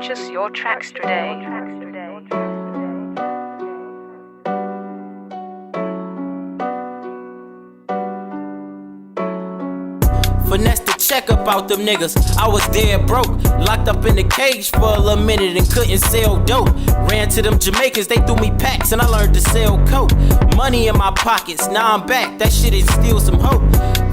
Purchase your tracks today. Finesse the check up out them niggas. I was dead broke, locked up in the cage for a little minute and couldn't sell dope. Ran to them Jamaicans, they threw me packs and I learned to sell coke. Money in my pockets, now I'm back, that shit is still some hope.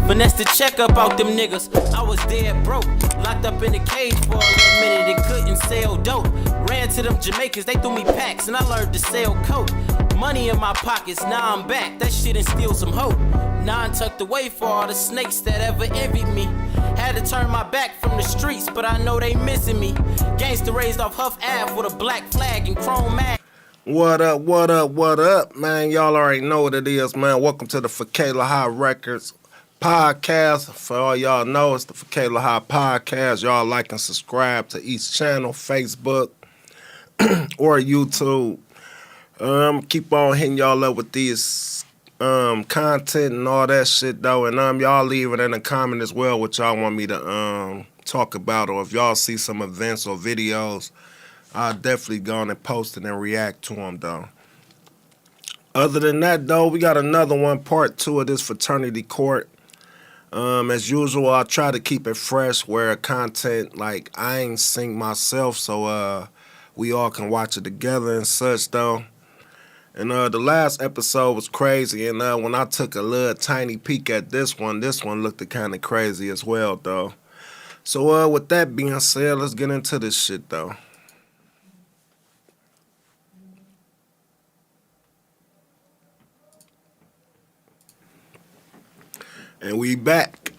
Finesse the check up out them niggas. I was dead broke, locked up in the cage for a little minute and couldn't sell dope. Ran to them Jamaicans, they threw me packs and I learned to sell coke. Money in my pockets, now I'm back, that shit is still some hope. Nine tucked away for all the snakes that ever envied me. Had to turn my back from the streets, but I know they missing me. Gangsta raised off Huff Ave with a black flag and chrome mag. What up, what up, what up, man? Y'all already know what it is, man. Welcome to the Fakalaha Records podcast. For all y'all know, it's the Fakalaha podcast. Y'all like and subscribe to each channel, Facebook or YouTube. Keep on hitting y'all up with these content and all that shit though, and y'all leave it in the comment as well what y'all want me to talk about, or if y'all see some events or videos, I'll definitely go on and post it and react to them though. Other than that though, we got another one, part 2 of this fraternity court. As usual, I try to keep it fresh where content like I ain't synced myself, so we all can watch it together and such though. And the last episode was crazy, and when I took a little tiny peek at this one looked kind of crazy as well, though. So with that being said, let's get into this shit, though. And we back.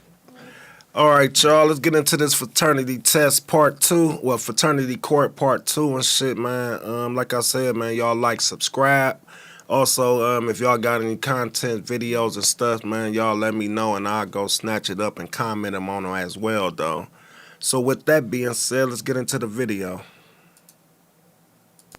All right, y'all, let's get into this fraternity test part 2. Well, fraternity court part 2 and shit, man. Like I said, man, y'all like, subscribe. Also, if y'all got any content, videos and stuff, man, y'all let me know and I'll go snatch it up and comment them on them as well, though. So with that being said, let's get into the video.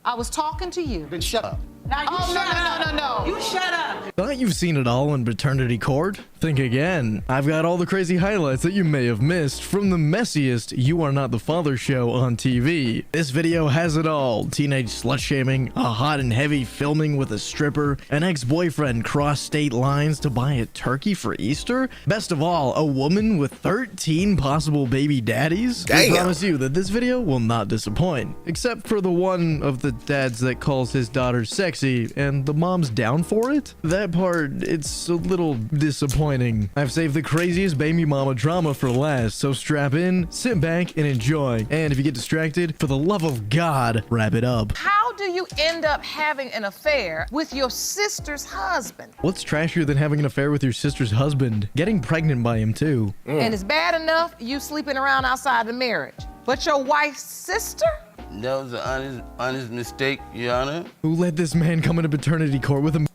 I was talking to you. Then shut up. Now you shut up. No. You shut up. Thought you've seen it all in Paternity Court? Think again. I've got all the crazy highlights that you may have missed from the messiest You Are Not the Father show on TV. This video has it all. Teenage slut-shaming, a hot and heavy filming with a stripper, an ex-boyfriend crossed state lines to buy a turkey for Easter, best of all, a woman with 13 possible baby daddies. Damn. I promise you that this video will not disappoint, except for the one of the dads that calls his daughter sexy and the mom's down for it. That part, it's a little disappointing. I've saved the craziest baby mama drama for last, so strap in, sit back, and enjoy. And if you get distracted, for the love of God, wrap it up. How do you end up having an affair with your sister's husband? What's trashier than having an affair with your sister's husband? Getting pregnant by him, too. And it's bad enough you sleeping around outside the marriage. But your wife's sister? That was an honest mistake, Your Honor. Who let this man come into paternity court with him?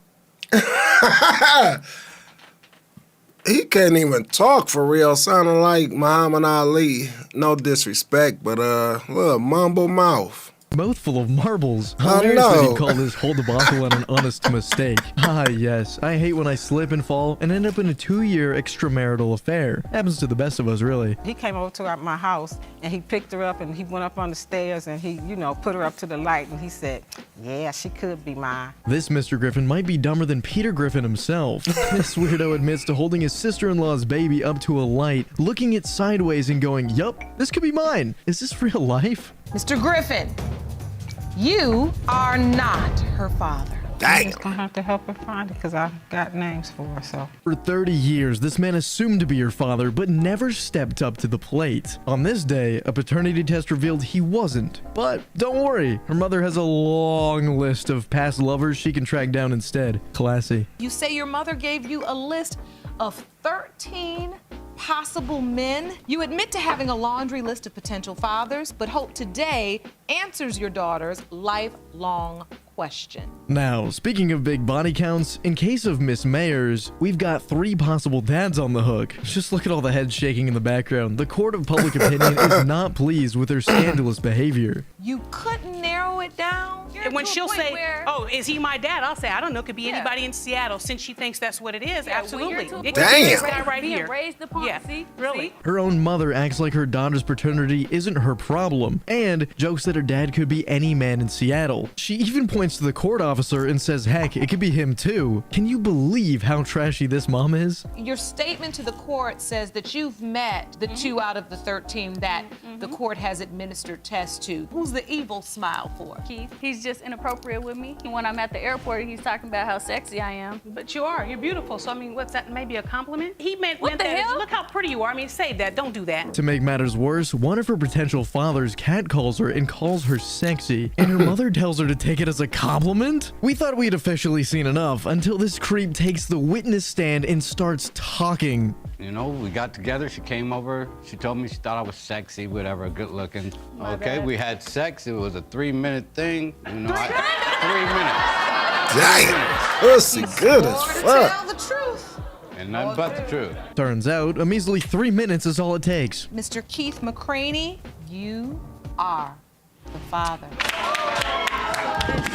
He can't even talk for real, sounding like Muhammad Ali. No disrespect, but little mumble mouth. Mouth full of marbles. I Hilarious that know. he'd call this hold the bottle and an honest mistake. Ah, yes. I hate when I slip and fall and end up in a 2-year extramarital affair. Happens to the best of us, really. He came over to my house and he picked her up and he went up on the stairs and he, put her up to the light and he said, yeah, she could be mine. This Mr. Griffin might be dumber than Peter Griffin himself. This weirdo admits to holding his sister-in-law's baby up to a light, looking it sideways and going, yup, this could be mine. Is this real life? Mr. Griffin, you are not her father. I'm Dang. just gonna have to help her find it because I got names for her, so. For 30 years, this man assumed to be her father, but never stepped up to the plate. On this day, a paternity test revealed he wasn't. But don't worry, her mother has a long list of past lovers she can track down instead. Classy. You say your mother gave you a list of 13 possible men. You admit to having a laundry list of potential fathers, but hope today answers your daughter's lifelong question. Now, speaking of big body counts, in case of Miss Mayers, we've got 3 possible dads on the hook. Just look at all the heads shaking in the background. The court of public opinion is not pleased with her scandalous behavior. You couldn't narrow it down? And when she'll say, oh, is he my dad? I'll say, I don't know, it could be anybody in Seattle, since she thinks that's what it is. Absolutely. It could be this guy right here. Raised upon, see? Really. Her own mother acts like her daughter's paternity isn't her problem, and jokes that her dad could be any man in Seattle. She even points to the court officer and says, heck, it could be him too. Can you believe how trashy this mom is? Your statement to the court says that you've met the 2 out of the 13 that the court has administered tests to. Who's the evil smile for? Keith, he's just inappropriate with me. And when I'm at the airport, he's talking about how sexy I am. But you are. You're beautiful. So, I mean, what's that? Maybe a compliment? He meant What the that. hell? Look how pretty you are. I mean, say that. Don't do that. To make matters worse, one of her potential fathers catcalls her and calls her sexy, and her mother tells her to take it as a compliment? We thought we'd officially seen enough until this creep takes the witness stand and starts talking. You know, we got together, she came over, she told me she thought I was sexy, whatever, good looking. Okay, we had sex, it was a 3-minute thing. You know, 3 minutes. Dang, pussy good as fuck. Tell the truth. and nothing but the truth. Turns out, a measly 3 minutes is all it takes. Mr. Keith McCraney, you are the father.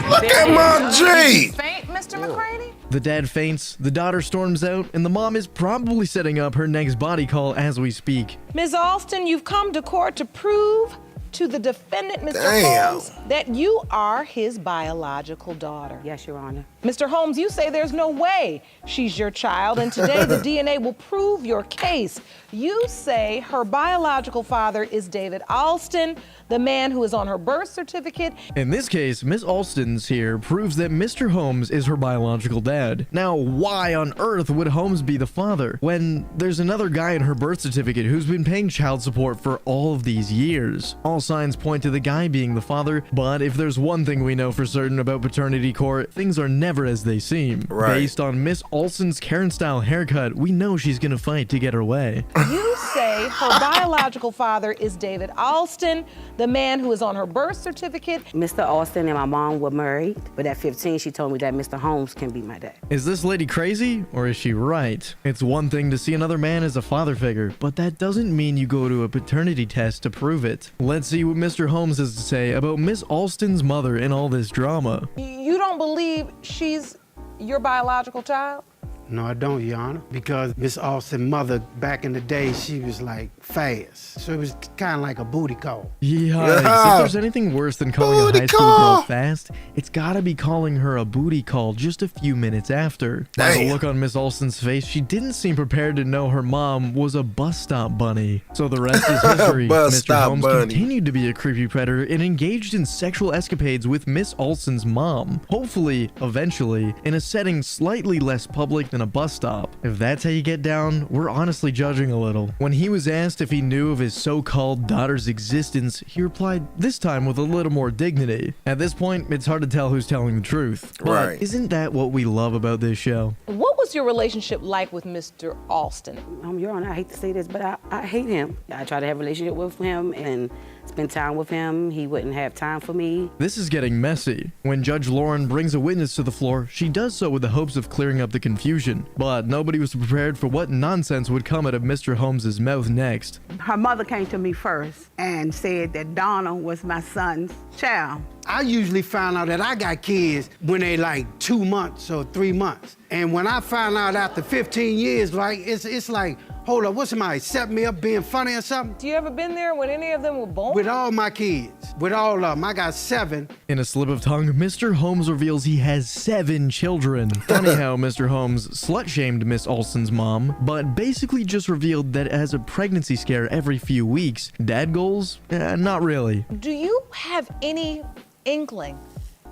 Look at my G. Faint, Mr. McCraney? The dad faints, the daughter storms out, and the mom is probably setting up her next body call as we speak. Ms. Alston, you've come to court to prove to the defendant, Mr. Damn. Holmes, that you are his biological daughter. Yes, Your Honor. Mr. Holmes, you say there's no way she's your child, and today the DNA will prove your case. You say her biological father is David Alston, the man who is on her birth certificate. In this case, Miss Alston's here proves that Mr. Holmes is her biological dad. Now, why on earth would Holmes be the father when there's another guy in her birth certificate who's been paying child support for all of these years? All signs point to the guy being the father, but if there's one thing we know for certain about paternity court, things are never as they seem. Right. Based on Miss Alston's Karen-style haircut, we know she's gonna fight to get her way. You say her biological father is David Alston, the man who is on her birth certificate. Mr. Alston and my mom were married, but at 15, she told me that Mr. Holmes can be my dad. Is this lady crazy, or is she right? It's one thing to see another man as a father figure, but that doesn't mean you go to a paternity test to prove it. Let's see what Mr. Holmes has to say about Miss Alston's mother in all this drama. You don't believe she's your biological child? No, I don't, Your Honor, because Miss Alston's mother, back in the day, she was like fast. So it was kind of like a booty call. Yikes. If there's anything worse than calling a high school girl fast, it's gotta be calling her a booty call just a few minutes after. By the look on Miss Alston's face, she didn't seem prepared to know her mom was a bus stop bunny. So the rest is history. Mr. Holmes continued to be a creepy predator and engaged in sexual escapades with Miss Alston's mom. Hopefully, eventually, in a setting slightly less public than a bus stop. If that's how you get down, we're honestly judging a little. When he was asked if he knew of his so-called daughter's existence, he replied, this time with a little more dignity. At this point, it's hard to tell who's telling the truth. But Right. isn't that what we love about this show? What was your relationship like with Mr. Alston? Your Honor, I hate to say this, but I hate him. I try to have a relationship with him and spend time with him. He wouldn't have time for me. This is getting messy. When Judge Lauren brings a witness to the floor, she does so with the hopes of clearing up the confusion. But nobody was prepared for what nonsense would come out of Mr. Holmes' mouth next. Her mother came to me first and said that Donna was my son's child. I usually find out that I got kids when they like 2 months or 3 months. And when I find out after 15 years, like, it's like, hold up, what's somebody set me up being funny or something? You ever been there when any of them were born? With all my kids, with all of them, I got 7. In a slip of tongue, Mr. Holmes reveals he has 7 children. Funny how Mr. Holmes slut-shamed Miss Alston's mom, but basically just revealed that it has a pregnancy scare every few weeks. Dad goals? Not really. Do you have any inkling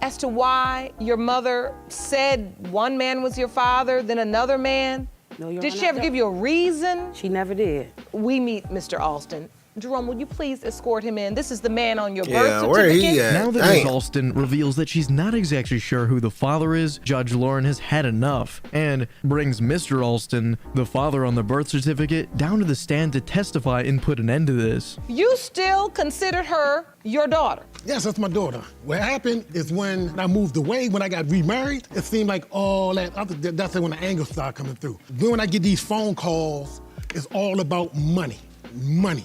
as to why your mother said one man was your father, then another man? No, Your Did Honor, she ever give you a reason? She never did. We meet Mr. Alston. Jerome, will you please escort him in? This is the man on your birth Yeah, certificate. where he at? Now that Damn. Miss Alston reveals that she's not exactly sure who the father is, Judge Lauren has had enough and brings Mr. Alston, the father on the birth certificate, down to the stand to testify and put an end to this. You still considered her your daughter? Yes, that's my daughter. What happened is when I moved away, when I got remarried, it seemed like all that, that's when the anger started coming through. Then when I get these phone calls, it's all about money. money.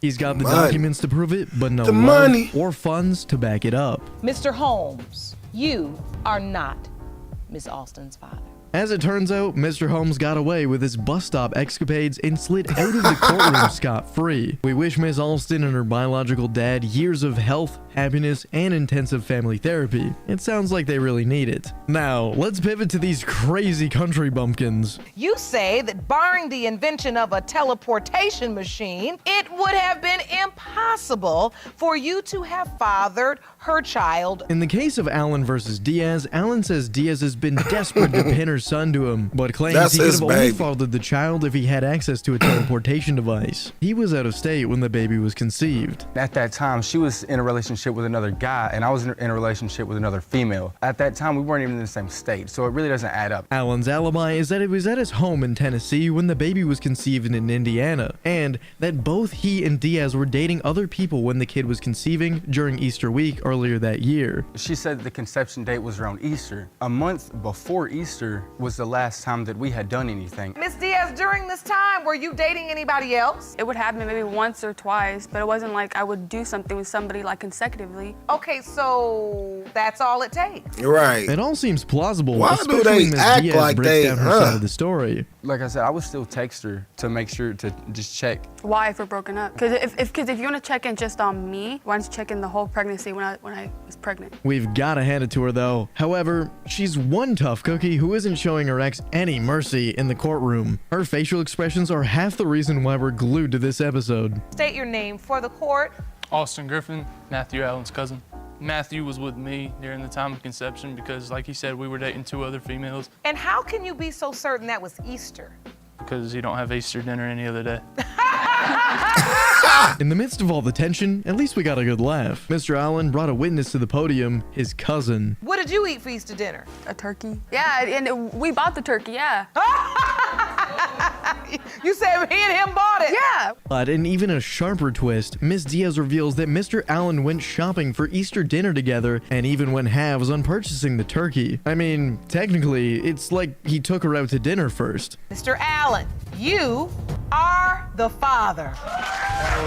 He's got the Money. documents to prove it, but no The love money. or funds to back it up. Mr. Holmes, you are not Miss Alston's father. As it turns out, Mr. Holmes got away with his bus stop escapades and slid out of the courtroom scot-free. We wish Miss Alston and her biological dad years of health, happiness, and intensive family therapy. It sounds like they really need it. Now, let's pivot to these crazy country bumpkins. You say that barring the invention of a teleportation machine, it would have been impossible for you to have fathered her child. In the case of Alan versus Diaz, Alan says Diaz has been desperate to pin her son to him, but claims That's he could his have only baby. fathered the child if he had access to a teleportation device. He was out of state when the baby was conceived. At that time, she was in a relationship with another guy, and I was in a relationship with another female. At that time, we weren't even in the same state, so it really doesn't add up. Alan's alibi is that it was at his home in Tennessee when the baby was conceived in Indiana, and that both he and Diaz were dating other people when the kid was conceiving during Easter week earlier that year. She said the conception date was around Easter. A month before Easter was the last time that we had done anything. Miss Diaz, during this time, were you dating anybody else? It would happen maybe once or twice, but it wasn't like I would do something with somebody like consecutively. Okay, so that's all it takes. Right. It all seems plausible, Why do especially they when Ms. act Diaz like breaks they, down her side of the story. Like I said, I would still text her to make sure to just check. Why if we're broken up? Because if you want to check in just on me, why don't you check in the whole pregnancy when I was pregnant? We've gotta hand it to her though. However, she's one tough cookie who isn't showing her ex any mercy in the courtroom. Her facial expressions are half the reason why we're glued to this episode. State your name for the court. Austin Griffin, Matthew Allen's cousin. Matthew was with me during the time of conception because, like he said, we were dating 2 other females. And how can you be so certain that was Easter? Because you don't have Easter dinner any other day. In the midst of all the tension, at least we got a good laugh. Mr. Allen brought a witness to the podium, his cousin. What did you eat for Easter dinner? A turkey. Yeah, and we bought the turkey, yeah. You said he and him bought it? Yeah. But in even a sharper twist, Miss Diaz reveals that Mr. Allen went shopping for Easter dinner together and even went halves on purchasing the turkey. I mean, technically, it's like he took her out to dinner first. Mr. Allen, you are the father.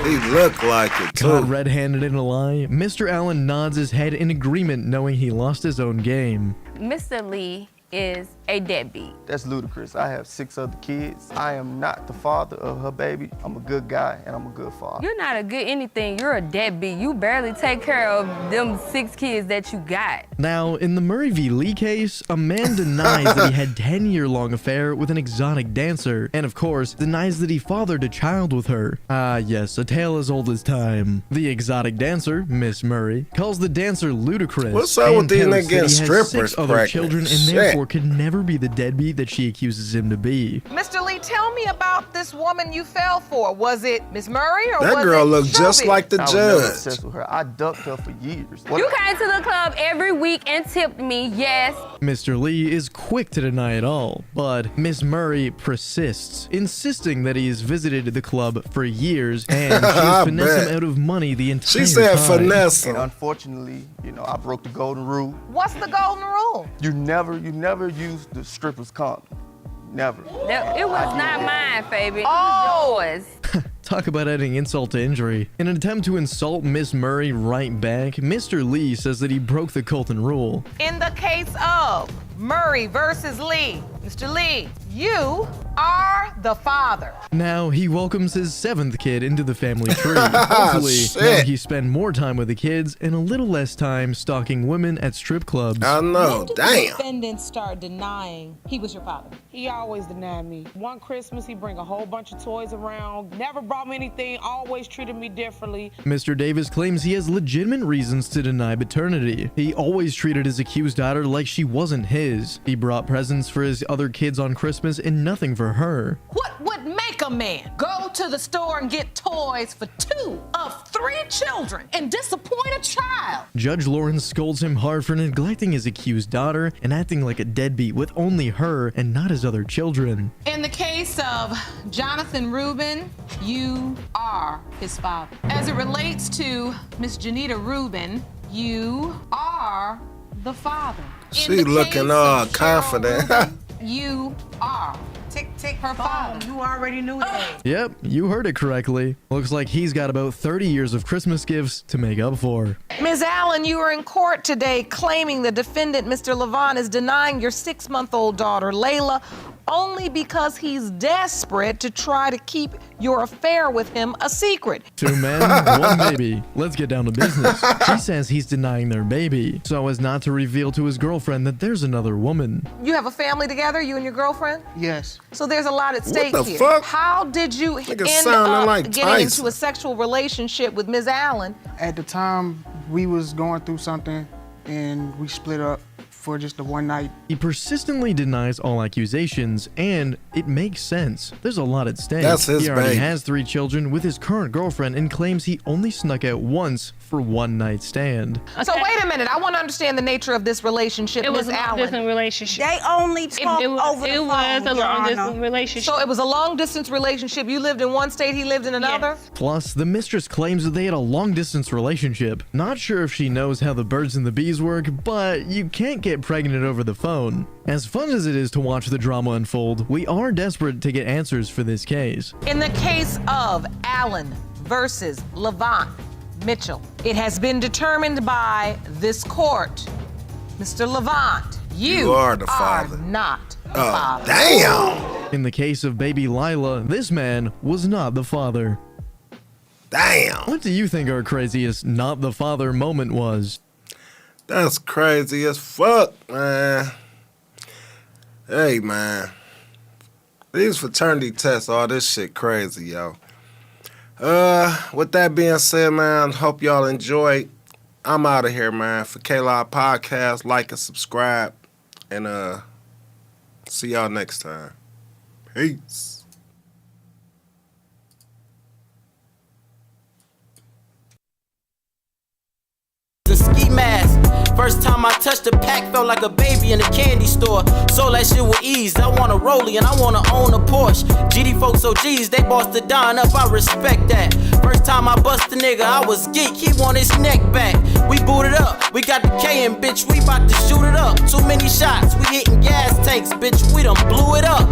He looked like it too. Caught red-handed in a lie, Mr. Allen nods his head in agreement knowing he lost his own game. Mr. Lee is a deadbeat. That's ludicrous. I have 6 other kids. I am not the father of her baby. I'm a good guy and I'm a good father. You're not a good anything. You're a deadbeat. You barely take care of them 6 kids that you got. Now, in the Murray v. Lee case, a man denies that he had a 10-year-long affair with an exotic dancer, and of course, denies that he fathered a child with her. Ah, yes, a tale as old as time. The exotic dancer, Miss Murray, calls the dancer ludicrous. What's up with and these tells niggas that he has strippers 6 other pregnant? children and Shit. therefore could never be the deadbeat that she accuses him to be. Mr. Lee, tell me about this woman you fell for. Was it Miss Murray or That was girl it looked just Shelby? like the I was never judge. obsessed with her. I ducked her for years. You came to the club every week and tipped me, yes. Mr. Lee is quick to deny it all, but Miss Murray persists, insisting that he has visited the club for years and she has finessed him out of money the entire time. She said finesse him. And unfortunately, you know, I broke the golden rule. What's the golden rule? You never use the stripper's condom. Never. It was not mine, baby. Oh. It was yours. Talk about adding insult to injury. In an attempt to insult Miss Murray right back, Mr. Lee says that he broke the Colton rule. In the case of Murray versus Lee, Mr. Lee, you are the father. Now he welcomes his 7th kid into the family tree. Hopefully, now he spend more time with the kids and a little less time stalking women at strip clubs. I know, When did the damn. defendant start denying he was your father? He always denied me. One Christmas, he bring a whole bunch of toys around, never brought me anything, always treated me differently. Mr. Davis claims he has legitimate reasons to deny paternity. He always treated his accused daughter like she wasn't his. He brought presents for his other kids on Christmas and nothing for her. What would make a man go to the store and get toys for 2 of 3 children and disappoint a child? Judge Lawrence scolds him hard for neglecting his accused daughter and acting like a deadbeat with only her and not his other children. In the case of Jonathan Rubin, you are his father. As it relates to Miss Janita Rubin, you are the father. She looking all confident. You are. Tick Her phone. You already knew that. Yep, you heard it correctly. Looks like he's got about 30 years of Christmas gifts to make up for. Ms. Allen, you were in court today claiming the defendant, Mr. Levon, is denying your 6-month-old daughter, Layla, only because he's desperate to try to keep your affair with him a secret. 2 men, 1 baby. Let's get down to business. She says he's denying their baby so as not to reveal to his girlfriend that there's another woman. You have a family together, you and your girlfriend? Yes. So there's a lot at stake the here. fuck? How did you end sounding up like getting Tyson. into a sexual relationship with Ms. Allen? At the time, we was going through something and we split up for just a one night. He persistently denies all accusations, and it makes sense. There's a lot at stake. That's his He already baby. has 3 children with his current girlfriend and claims he only snuck out once for one night stand. So wait a minute, I want to understand the nature of this relationship, It was Ms. a Allen. long-distance relationship. They only talk over the It phone, was a Your long-distance Honor. relationship. So it was a long-distance relationship. You lived in one state, he lived in another? Plus, the mistress claims that they had a long-distance relationship. Not sure if she knows how the birds and the bees work, but you can't get pregnant over the phone. As fun as it is to watch the drama unfold, we are desperate to get answers for this case. In the case of Allen versus Levon Mitchell, it has been determined by this court, Mr. Levant, you are the father. not the father. Damn. In the case of baby Lila, this man was not the father. Damn. What do you think our craziest not the father moment was? That's crazy as fuck, man. Hey, man. These fraternity tests, all this shit crazy, yo. With that being said, man, hope y'all enjoyed. I'm out of here, man. Fakalaha Podcast, like and subscribe. And see y'all next time. Peace. The ski mask. First time I touched the pack, felt like a baby in a candy store. So that shit with ease. I want a rollie and I wanna own a Porsche. GD folks OGs, they bossed the Don up, I respect that. First time I bust a nigga, I was geek, he want his neck back. We booted up, we got the K and bitch, we bout to shoot it up. Too many shots, we hitting gas tanks, bitch, we done blew it up.